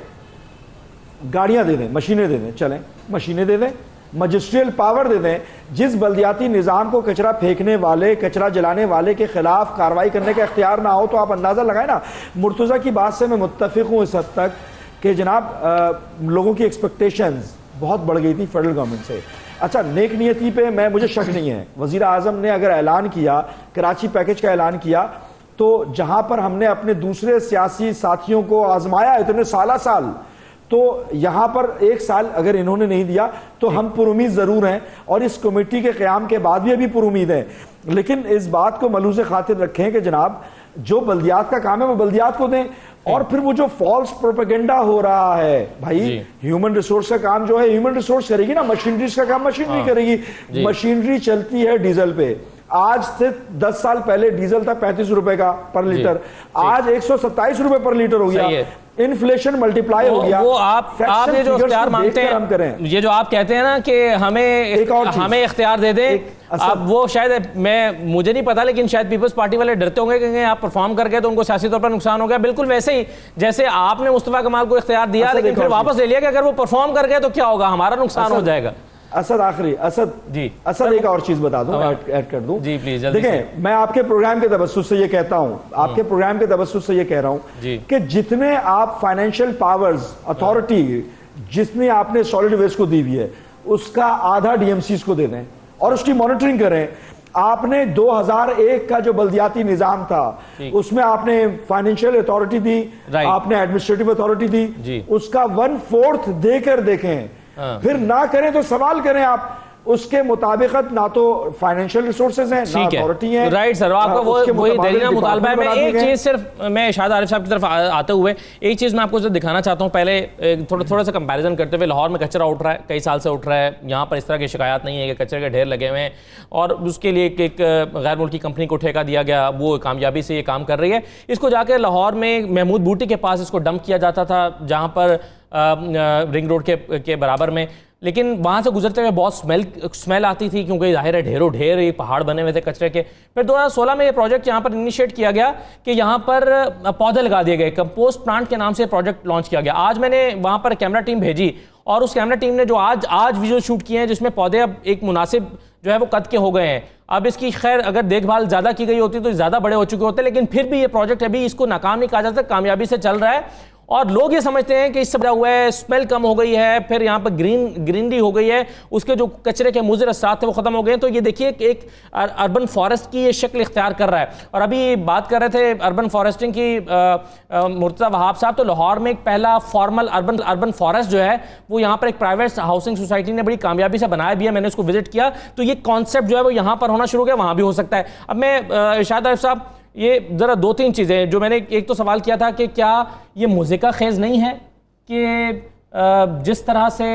गाड़ियां दे दें, मशीनें दे दें, चलें मशीनें दे दें, मजिस्ट्रियल पावर दे दें। जिस बल्दियाती निज़ाम को कचरा फेंकने वाले, कचरा जलाने वाले के खिलाफ कार्रवाई करने का इख्तियार ना हो, तो आप अंदाज़ा लगाए ना। मुर्तज़ा की बात से मैं मुत्तफिक हूँ इस हद तक कि जनाब लोगों की एक्सपेक्टेशंस बहुत बढ़ गई थी फेडरल गवर्नमेंट से। अच्छा, नेक नियति पे मुझे शक नहीं है। वज़ीर आज़म ने अगर ऐलान किया, कराची पैकेज का ऐलान किया, तो जहां पर हमने अपने दूसरे सियासी साथियों को आजमाया इतने साल, तो यहां पर एक साल अगर इन्होंने नहीं दिया तो हम पुरुमीद जरूर हैं, और इस कमेटी के क़याम के बाद भी अभी पुरुमीद हैं। लेकिन इस बात को मलूज़ खातिर रखें कि जनाब जो बल्दियात का काम है वो बल्दियात को दें। और फिर वो जो फॉल्स प्रोपेगेंडा हो रहा है भाई, ह्यूमन रिसोर्स का काम जो है ह्यूमन रिसोर्स करेगी ना, मशीनरी का काम मशीनरी करेगी। मशीनरी चलती है डीजल पे। आज से 10 साल पहले डीजल था 35 रुपए का पर लीटर, आज 127 रुपए पर लीटर हो गया। इन्फ्लेशन मल्टीप्लाई हो गया। वो आप ये जो इख्तियार मांगते हैं, हम करें, ये जो आप कहते हैं ना कि हमें इख्तियार दे दें, अब वो शायद मुझे नहीं पता, लेकिन शायद पीपल्स पार्टी वाले डरते होंगे कि आप परफॉर्म करके तो उनको सियासी तौर पर नुकसान हो गया। बिल्कुल वैसे ही जैसे आपने मुस्तफा कमाल को इख्तियार दिया लेकिन फिर वापस ले लिया कि अगर वो परफॉर्म कर गए तो क्या होगा, हमारा नुकसान हो जाएगा। असद एक और चीज बता दूं, ऐड कर दूं जी प्लीज। देखें, मैं आपके प्रोग्राम के तबस्सुस से ये कहता हूं, आपके प्रोग्राम के तबस्सुस से ये कह रहा हूं कि जितने आप फाइनेंशियल पावर्स अथॉरिटी जितनी आपने सॉलिड वेस्ट को दी हुई है उसका आधा DMCs को दे दें और उसकी मॉनिटरिंग करें। आपने 2001 का जो बल्दियाती निजाम था उसमें आपने फाइनेंशियल अथॉरिटी दी, आपने एडमिनिस्ट्रेटिव अथॉरिटी दी, उसका 1/4 देकर देखें, फिर ना करें तो सवाल करें आप। उसके मुताबिक ना तो फाइनेंशियल रिसोर्सेज हैं ना अथॉरिटी है। राइट सर, आपका वही दलील मुतालबा है। मैं एक चीज सिर्फ मैं शाद आरिफ साहब की तरफ आते हुए एक चीज मैं आपको दिखाना चाहता हूँ। पहले थोड़ा सा कंपैरिजन करते हुए, लाहौर में कचरा उठ रहा है, कई साल से उठ रहा है, यहाँ पर इस तरह की शिकायत नहीं है कि कचरे के ढेर लगे हुए हैं, और उसके लिए एक गैर मुल्की कंपनी को ठेका दिया गया, वो कामयाबी से ये काम कर रही है। इसको जाकर लाहौर में महमूद बूटी के पास इसको डंप किया जाता था, जहाँ पर रिंग रोड के बराबर में, लेकिन वहाँ से गुजरते हुए बहुत स्मेल आती थी, क्योंकि जाहिर है ढेरों ढेर ये पहाड़ बने हुए थे कचरे के। फिर 2016 में ये प्रोजेक्ट यहाँ पर इनिशिएट किया गया कि यहाँ पर पौधे लगा दिए गए, कंपोस्ट प्लांट के नाम से प्रोजेक्ट लॉन्च किया गया। आज मैंने वहाँ पर कैमरा टीम भेजी और उस कैमरा टीम ने जो आज विजुअल शूट किए हैं, जिसमें पौधे अब एक मुनासिब जो है वो कद के हो गए हैं। अब इसकी खैर अगर देखभाल ज़्यादा की गई होती तो ज़्यादा बड़े हो चुके होते, लेकिन फिर भी ये प्रोजेक्ट अभी इसको नाकाम नहीं कहा जा सकता, कामयाबी से चल रहा है। और लोग ये समझते हैं कि इससे बचा हुआ है, स्मेल कम हो गई है, फिर यहाँ पर ग्रीनरी हो गई है, उसके जो कचरे के मुज़र असरात थे वो ख़त्म हो गए। तो ये देखिए कि एक अर्बन फॉरेस्ट की ये शक्ल इख्तियार कर रहा है। और अभी बात कर रहे थे अर्बन फॉरेस्टिंग की मुर्तज़ा वहाब साहब, तो लाहौर में एक पहला फॉर्मल अर्बन फॉरेस्ट जो है वो यहाँ पर एक प्राइवेट हाउसिंग सोसाइटी ने बड़ी कामयाबी से बनाया भी है। मैंने उसको विजिट किया, तो ये कॉन्सेप्ट जो है वो यहाँ पर होना शुरू हो गया, वहाँ भी हो सकता है। अब मैं इरशाद आरिफ साहब, ये ज़रा 2-3 चीज़ें जो मैंने एक तो सवाल किया था कि क्या ये मुज़िका खेज़ नहीं है कि जिस तरह से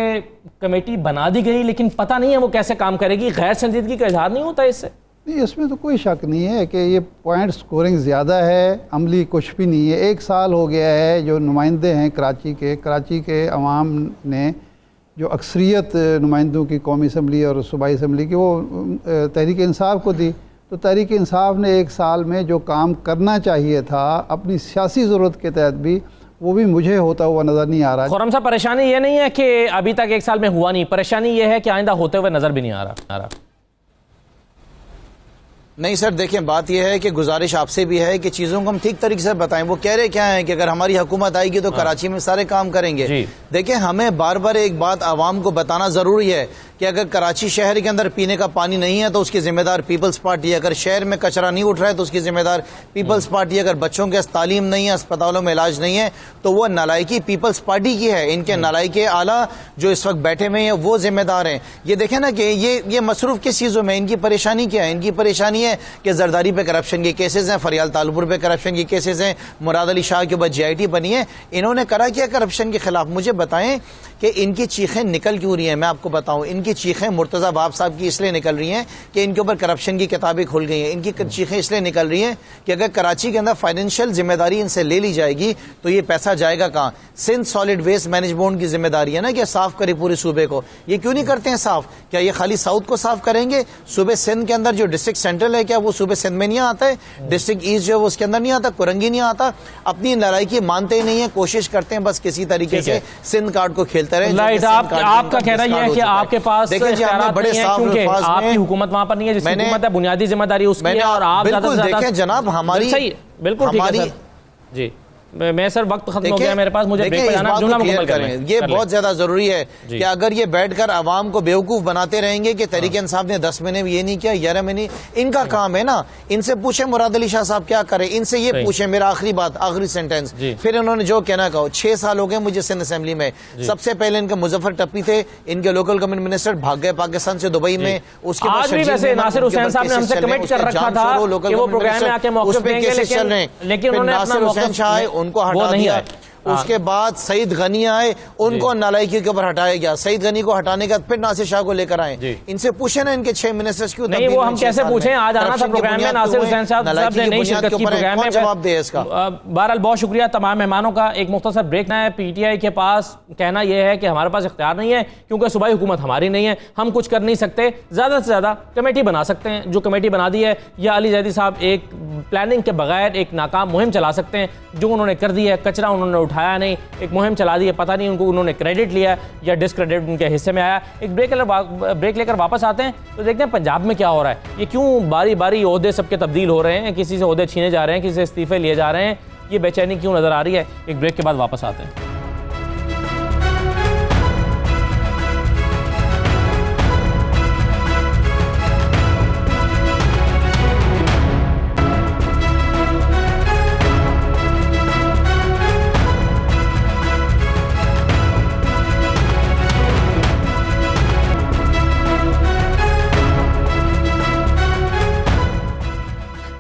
कमेटी बना दी गई लेकिन पता नहीं है वो कैसे काम करेगी, गैर संजीदगी का इजहार नहीं होता इससे? नहीं, इसमें तो कोई शक नहीं है कि ये पॉइंट स्कोरिंग ज़्यादा है, अमली कुछ भी नहीं है। 1 साल हो गया है जो नुमाइंदे हैं कराची के अवाम ने जो अक्सरियत नुमाइंदों की कौमी असम्बली और सूबाई असम्बली की वो तहरीक इंसाफ को दी, तो तहरीक इंसाफ ने 1 साल में जो काम करना चाहिए था अपनी सियासी ज़रूरत के तहत भी, वो भी मुझे होता हुआ नज़र नहीं आ रहा। खुर्रम साहब, परेशानी ये नहीं है कि अभी तक 1 साल में हुआ नहीं, परेशानी ये है कि आइंदा होते हुए नज़र भी नहीं आ रहा। नहीं सर, देखें बात यह है कि गुजारिश आपसे भी है कि चीज़ों को हम ठीक तरीके से बताएं। वो कह रहे क्या है कि अगर हमारी हुकूमत आएगी तो कराची में सारे काम करेंगे। देखें, हमें बार बार एक बात आवाम को बताना ज़रूरी है कि अगर कराची शहर के अंदर पीने का पानी नहीं है तो उसकी जिम्मेदार पीपल्स पार्टी है, अगर शहर में कचरा नहीं उठ रहा है तो उसकी जिम्मेदार पीपल्स पार्टी है, अगर बच्चों के तालीम नहीं है, अस्पतालों में इलाज नहीं है तो वो नालायकी पीपल्स पार्टी की है। इनके नालायकी आला जो इस वक्त बैठे हुए हैं वो जिम्मेदार हैं। ये देखें ना कि ये मसरूफ किस चीज़ों में, इनकी परेशानी क्या है? इनकी परेशानी है कि जरदारी पे करप्शन के केसेस हैं, फरियाल तालपुर पे करप्शन के केसेस हैं, मुराद अली शाह के ऊपर GIT बनी है। इन्होंने करा क्या करप्शन के खिलाफ? मुझे बताएं कि इनकी चीखें निकल क्यों रही हैं? मैं आपको बताऊं, इनकी चीखें मुर्तज़ा वहाब साहब की इसलिए निकल रही हैं कि इनके ऊपर करप्शन की किताबें खुल गई हैं। इनकी चीखें इसलिए निकल रही हैं कि अगर कराची के अंदर फाइनेंशियल जिम्मेदारी इनसे ले ली जाएगी तो ये पैसा जाएगा कहाँ? Sindh solid waste manage board की जिम्मेदारी है ना कि साफ करे पूरे सूबे को। ये क्यों नहीं करते हैं साफ? क्या ये खाली साउथ को साफ करेंगे? सूबे सिंध के अंदर जो डिस्ट्रिक्ट सेंट्रल है, क्या वो सूबे सिंध में नहीं आता है? डिस्ट्रिक्ट ईस्ट जो है वो उसके अंदर नहीं आता, कुरंगी नहीं आता। अपनी नालायकी मानते ही नहीं है, कोशिश करते हैं बस किसी तरीके से सिंध कार्ड को खेलते रहे। आपका कहना यह है कि आपके पास बड़े आपकी हुकूमत वहां पर नहीं है, जिसकी हुकूमत है बुनियादी जिम्मेदारी उसकी है और आप बिल्कुल देखें जनाब, हमारी सही बिल्कुल जी। मैं सर वक्त खत्म हो गया मेरे पास, मुझे ब्रेक पे जाना है, जुमला मुकम्मल करें। ये बहुत ज्यादा जरूरी है कि अगर ये बैठकर आवाम को बेवकूफ बनाते रहेंगे कि तहरीक इंसाफ ने 10 महीने में ये नहीं किया, 11 महीने, इनका काम है ना। इनसे पूछे मुराद अली शाह साहब क्या करे, इनसे ये पूछे। मेरा आखिरी बात, आखिरी सेंटेंस, फिर उन्होंने जो कहना कहो। 6 साल हो गए मुझे सिंध असेंबली में। सबसे पहले इनके मुजफ्फर टप्पी थे, इनके लोकल गवर्नमेंट मिनिस्टर भाग गए पाकिस्तान से दुबई में। उसके बाद नासिर हुसैन साहब ने हमसे कमिट कर रखा था कि वो प्रोग्राम में आके मौक़िफ़ लेंगे, लेकिन उन्होंने अपना मौक़िफ़ उनको हटा दिया। उसके बाद सईद गनी आए, उनको नालायकी के ऊपर हटाया गया। सईद गनी को हटाने के बाद फिर नासिर शाह को लेकर आए। इनसे पूछे ना इनके 6 मिनिस्टर्स क्यों नहीं, वो हम कैसे पूछें? आज आना था प्रोग्राम में, नासिर हुसैन साहब ने नहीं शिरकत की प्रोग्राम में, जवाब दे इसका। बहरहाल बहुत शुक्रिया तमाम मेहमानों का। एक मुख्तसर ब्रेक है। PTI के पास कहना यह है कि हमारे पास इख्तियार नहीं है क्योंकि सूबाई हुकूमत हमारी नहीं है, हम कुछ कर नहीं सकते। ज़्यादा से ज़्यादा कमेटी बना सकते हैं, जो कमेटी बना दी है, या अली जैदी साहब एक प्लानिंग के बगैर एक नाकाम मुहिम चला सकते हैं, जो उन्होंने कर दी है। कचरा उन्होंने उठाया नहीं, एक मुहिम चला दी है, पता नहीं उनको उन्होंने क्रेडिट लिया या डिसक्रेडिट उनके हिस्से में आया। एक ब्रेक लेकर वापस आते हैं तो देखते हैं पंजाब में क्या हो रहा है। ये क्यों बारी बारी ओहदे सबके तब्दील हो रहे हैं, किसी से ओहदे छीने जा रहे हैं, किसी से इस्तीफे लिए जा रहे हैं, ये बेचैनी क्यों नज़र आ रही है? एक ब्रेक के बाद वापस आते हैं।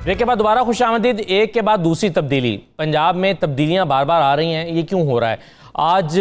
ब्रेक के बाद दोबारा खुशामदीद। एक के बाद दूसरी तब्दीली, पंजाब में तब्दीलियां बार बार आ रही हैं, ये क्यों हो रहा है? आज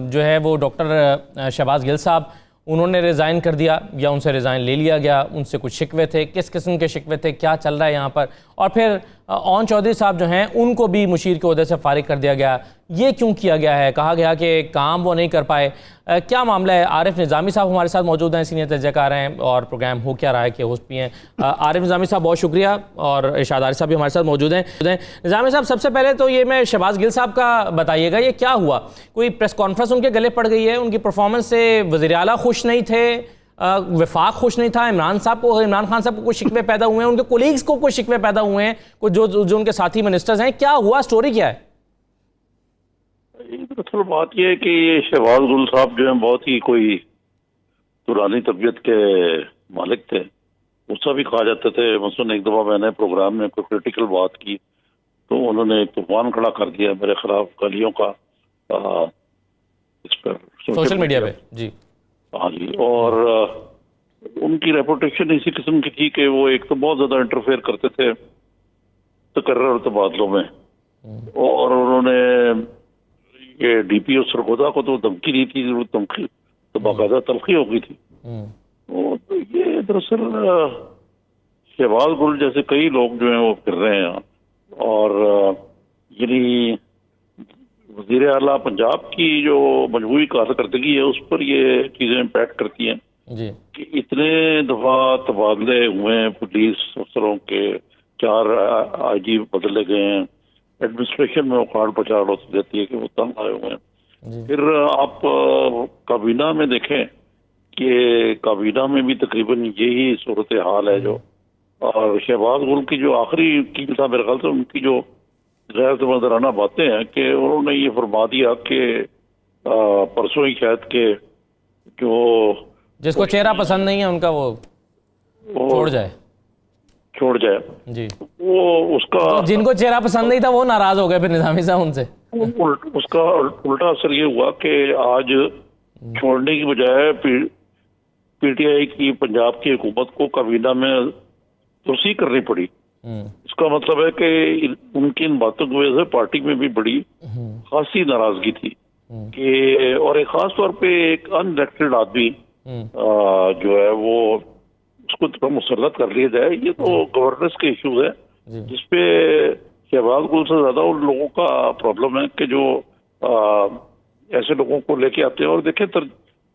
जो है वो डॉक्टर शहबाज गिल साहब, उन्होंने रिज़ाइन कर दिया या उनसे रिज़ाइन ले लिया गया। उनसे कुछ शिकवे थे, किस किस्म के शिकवे थे, क्या चल रहा है यहाँ पर? और फिर ओन चौधरी साहब जो हैं उनको भी मुशीर के ओहदे से फारिग कर दिया गया। ये क्यों किया गया है? कहा गया कि काम वो नहीं कर पाए। क्या मामला है? आरिफ निज़ामी साहब हमारे साथ मौजूद हैं, सीनियर तजज़ियाकार हैं और प्रोग्राम हो क्या रहा है के होस्ट भी हैं। आरिफ निज़ामी साहब बहुत शुक्रिया, और इरशाद आरिफ साहब भी हमारे साथ मौजूद हैं। निज़ामी साहब, सबसे पहले तो ये मैं शहबाज गिल साहब का बताइएगा, ये क्या हुआ? कोई प्रेस कॉन्फ्रेंस उनके गले पड़ गई है? उनकी परफॉर्मेंस से वज़ीर आला खुश नहीं थे, वफाक खुश नहीं था, इमरान खान साहब को कुछ शिकवे पैदा हुए हैं, उनके कोलीग्स को कुछ शिकवे पैदा हुए हैं, कुछ जो उनके साथी मिनिस्टर्स हैं? क्या हुआ? स्टोरी क्या है? असल बात यह है कि ये शहबाज गुल साहब जो है बहुत ही कोई पुरानी तबीयत के मालिक थे। उसका भी कहा जाते थे। मसलन एक दफ़ा मैंने प्रोग्राम में कोई क्रिटिकल बात की तो उन्होंने एक तूफान खड़ा कर दिया मेरे खिलाफ गालियों का इस पर सोशल मीडिया पे। जी हाँ जी। और उनकी रेपुटेशन इसी किस्म की थी कि वो एक तो बहुत ज़्यादा इंटरफेयर करते थे तकर्रर तबादलों में, और उन्होंने ये DPO सरगोदा को तो धमकी दी थी, जरूर धमकी तो बाकायदा तलखी हो गई थी। तो ये दरअसल शहबाज गुल जैसे कई लोग जो हैं वो फिर रहे हैं, और यानी वज़ीर आला पंजाब की जो मजबूरी कारकर्दगी है उस पर ये चीज़ें इम्पैक्ट करती हैं जी। कि इतने दफ़ा तबादले हुए हैं पुलिस अफसरों के, 4 IG बदले गए हैं, एडमिनिस्ट्रेशन में उखाड़ पछाड़ होती रहती है कि वो तंग आए हुए हैं। फिर आप काबीना में देखें कि काबीना में भी तकरीबन यही सूरत हाल है जो, और शहबाज गुल की जो आखिरी टीम था मेरे ख्याल से उनकी जो गैर समझदाराना बातें हैं कि उन्होंने ये फरमा दिया कि परसों ही शायद के जो जिसको चेहरा पसंद नहीं है उनका वो छोड़ जाए जी। वो उसका तो जिनको चेहरा पसंद नहीं था वो नाराज हो गए फिर निजामी साहब उनसे। उसका उल्टा असर ये हुआ कि आज छोड़ने की बजाय PTI की पंजाब की हुकूमत को काबीना में तोसी करनी पड़ी। इसका मतलब है कि उनकी इन बातों की वजह से पार्टी में भी बड़ी खासी नाराजगी थी कि, और एक खास तौर पे एक अनइलेक्टेड आदमी जो है वो उसको थोड़ा मुसल्लत कर लिया जाए। ये तो गवर्नेंस के इश्यूज है जिसपे शहबाज गुल से ज्यादा उन लोगों का प्रॉब्लम है कि जो ऐसे लोगों को लेके आते हैं। और देखें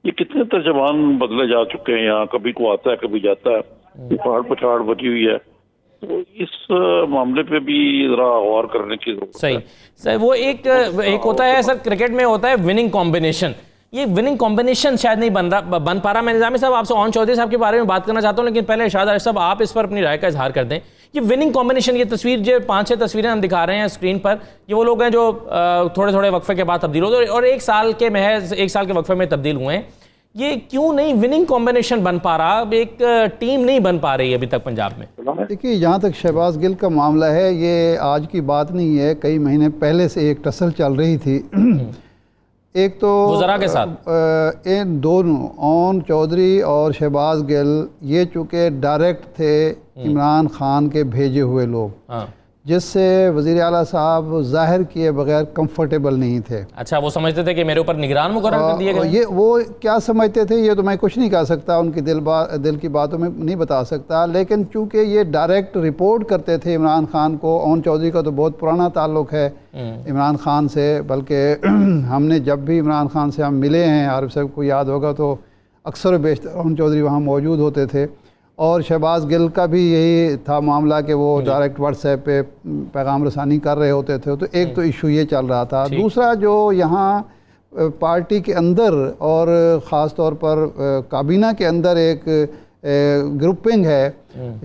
ये कितने तर्जमान बदले जा चुके हैं यहाँ, कभी को आता है कभी जाता है, उखाड़ पछाड़ बची हुई है। तो इस मामले पे भी जरा गौर करने की जरूरत है। सही वो एक होता है सर, क्रिकेट में होता है विनिंग कॉम्बिनेशन। ये विनिंग कॉम्बिनेशन शायद नहीं बन पा रहा। मैं निजामी साहब आपसे ओन चौधरी साहब के बारे में बात करना चाहता हूं, लेकिन पहले इरशाद आरिफ साहब आप इस पर अपनी राय का इजहार कर दें। ये विनिंग कॉम्बिनेशन, ये तस्वीर जो 5-6 तस्वीरें हम दिखा रहे हैं स्क्रीन पर, ये वो लोग हैं जो थोड़े थोड़े वक्फे के बाद तब्दील होते हैं और एक साल के वक्फे में तब्दील हुए हैं। ये क्यों नहीं विनिंग कॉम्बिनेशन बन पा रहा? एक टीम नहीं बन पा रही अभी तक पंजाब में। देखिए, जहाँ तक शहबाज गिल का मामला है, ये आज की बात नहीं है, कई महीने पहले से एक टसल चल रही थी। एक तो वज़रा के साथ इन दोनों ओन चौधरी और शहबाज गिल ये चूँकि डायरेक्ट थे इमरान खान के भेजे हुए लोग, जिससे वज़ीर आला साहब जाहिर किए बगैर कंफर्टेबल नहीं थे। अच्छा, वो समझते थे कि मेरे ऊपर निगरान मुकर्रर कर दिए गए। ये वो क्या समझते थे ये तो मैं कुछ नहीं कह सकता, उनकी दिल की बातों में नहीं बता सकता, लेकिन चूंकि ये डायरेक्ट रिपोर्ट करते थे इमरान खान को। ओन चौधरी का तो बहुत पुराना ताल्लुक़ है इमरान खान से, बल्कि हमने जब भी इमरान खान से हम मिले हैं, आरिफ साहब को याद होगा, तो अक्सर बेशतर ओन चौधरी वहाँ मौजूद होते थे। और शहबाज गिल का भी यही था मामला कि वो डायरेक्ट व्हाट्सएप पे पैगाम रसानी कर रहे होते थे। तो एक तो इशू ये चल रहा था। दूसरा, जो यहाँ पार्टी के अंदर और ख़ास तौर पर काबीना के अंदर एक ग्रुपिंग है,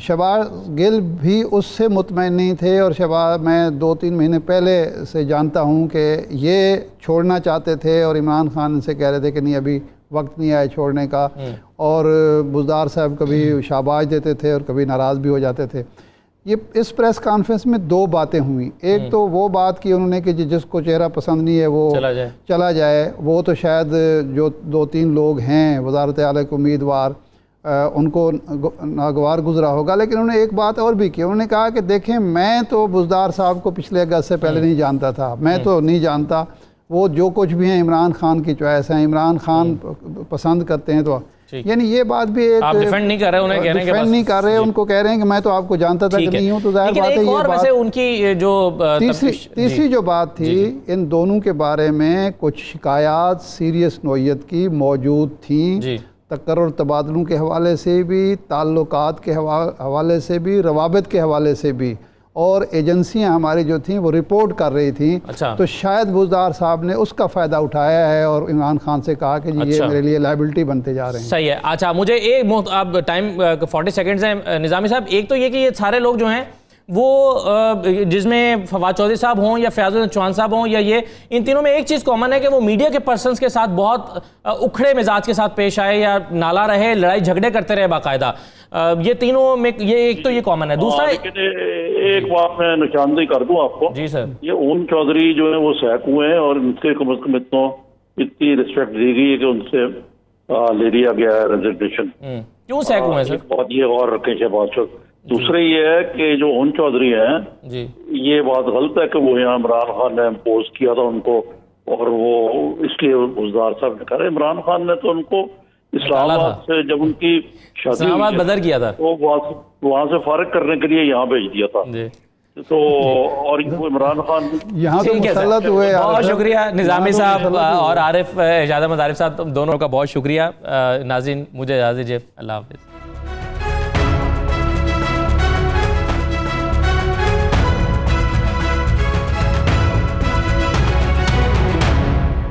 शहबाज गिल भी उससे मुतमईन नहीं थे। और मैं 2-3 महीने पहले से जानता हूँ कि ये छोड़ना चाहते थे और इमरान खान से कह रहे थे कि नहीं, अभी वक्त नहीं आया छोड़ने का। और बुज़दार साहब कभी शाबाश देते थे और कभी नाराज़ भी हो जाते थे। ये इस प्रेस कॉन्फ्रेंस में 2 बातें हुई। एक तो वो बात की उन्होंने कि जिसको चेहरा पसंद नहीं है वो चला जाए। वो तो शायद जो 2-3 लोग हैं वज़ारत आला के उम्मीदवार, उनको नागवार गुजरा होगा। लेकिन उन्होंने एक बात और भी की, उन्होंने कहा कि देखें, मैं तो बुज़दार साहब को पिछले अगस्त से पहले नहीं जानता था, मैं तो नहीं जानता, वो जो कुछ भी हैं इमरान खान की चॉइस है, इमरान खान पसंद करते हैं। तो यानी ये बात भी एक आप डिफेंड नहीं कर रहे, उन्हें कह रहे हैं, डिफेंड नहीं कर रहे, उनको कह रहे हैं कि मैं तो आपको जानता था कि नहीं हूँ। तो जाहिर बात है ये बात। उनकी जो तीसरी जो बात थी, इन दोनों के बारे में कुछ शिकायत सीरियस नौयत की मौजूद थी, तकर्रुर तबादलों के हवाले से भी, ताल्लुकात के हवाले से भी, रवाबित के हवाले से भी, और एजेंसियां हमारी जो थी वो रिपोर्ट कर रही थी। अच्छा। तो शायद बुज़दार साहब ने उसका फ़ायदा उठाया है और इमरान खान से कहा कि ये मेरे लिए लायबिलिटी बनते जा रहे हैं। सही है। अच्छा, मुझे एक अब टाइम 40 सेकेंड्स हैं निज़ामी साहब। एक तो ये कि ये सारे लोग जो हैं वो जिसमें फवाद चौधरी साहब हों या फयाजुल चौहान साहब हों या ये, इन तीनों में एक चीज़ कॉमन है कि वो मीडिया के पर्सनस के साथ बहुत उखड़े मिजाज के साथ पेश आए या नाला रहे, लड़ाई झगड़े करते रहे बाकायदा। ये तीनों में ये एक तो ये कॉमन है। दूसरा लेकिन एक बात मैं निशानदेही कर दूं आपको। जी सर। ये ओम चौधरी जो है वो सैक हुए हैं और इनसे कम से कम इतनी रिस्पेक्ट दी गई है कि उनसे ले लिया गया है रेजिग्नेशन। क्यों सैक हुए हैं सर? बात ये और रखें शहबाज शरीफ। दूसरे ये है कि जो ओम चौधरी हैं जी, ये बात गलत है कि वो यहाँ इमरान खान ने इम्पोज किया था उनको, और वो इसलिए बुजदार साहब ने कहा। इमरान खान ने तो उनको इस्लामाबाद से जब उनकी शादी इस्लामाबाद बदर किया था, तो वहां से फारिग करने के लिए यहाँ भेज दिया था। जी। तो और इमरान खान यहाँ तो मुसल्लत हुए। बहुत शुक्रिया निज़ामी साहब और आरिफ एजाज़ अहमद आरिफ साहब, दोनों का बहुत शुक्रिया। नाज़रीन मुझे इजाज़त दीजिए, अल्लाह हाफ़िज़।